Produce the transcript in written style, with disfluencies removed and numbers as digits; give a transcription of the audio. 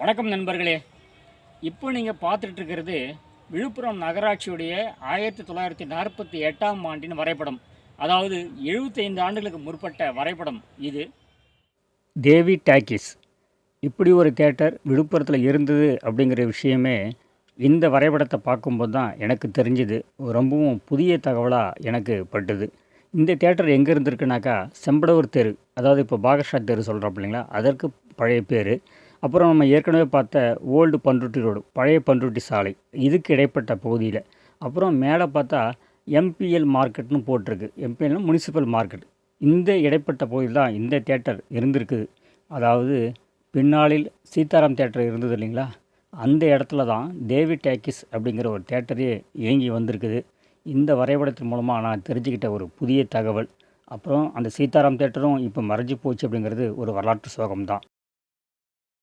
வணக்கம் நண்பர்களே. இப்போ நீங்கள் பார்த்துட்ருக்கிறது விழுப்புரம் நகராட்சியுடைய 1948ஆம் ஆண்டின் வரைபடம். அதாவது 75 ஆண்டுகளுக்கு முற்பட்ட வரைபடம் இது. தேவி டாக்கீஸ் இப்படி ஒரு தேட்டர் விழுப்புரத்தில் இருந்தது அப்படிங்கிற விஷயமே இந்த வரைபடத்தை பார்க்கும்போது தான் எனக்கு தெரிஞ்சுது. ரொம்பவும் புதிய தகவலாக எனக்கு பட்டுது. இந்த தேட்டர் எங்கே இருந்திருக்குனாக்கா செம்படவர் தெரு, அதாவது இப்போ பாகஷா தெரு சொல்கிறோம் இல்லைங்களா, அதற்கு பழைய பேர். அப்புறம் நம்ம ஏற்கனவே பார்த்த ஓல்டு பண்ருட்டி ரோடு, பழைய பண்ருட்டி சாலை, இதுக்கு இடைப்பட்ட பகுதியில். அப்புறம் மேலே பார்த்தா எம்பிஎல் மார்க்கெட்னு போட்டிருக்கு. எம்பிஎல்னா முனிசிபல் மார்க்கெட். இந்த இடைப்பட்ட பகுதியில் தான் இந்த தேட்டர் இருந்திருக்குது. அதாவது பின்னாளில் சீதாராம் தேட்டர் இருந்தது இல்லைங்களா, அந்த இடத்துல தான் தேவி டாக்கீஸ் அப்படிங்கிற ஒரு தேட்டரே இயங்கி வந்திருக்குது. இந்த வரைபடத்தின் மூலமாக நான் தெரிஞ்சுக்கிட்ட ஒரு புதிய தகவல். அப்புறம் அந்த சீதாராம் தேட்டரும் இப்போ மறைஞ்சு போச்சு அப்படிங்கிறது ஒரு வரலாற்று சோகம்தான்.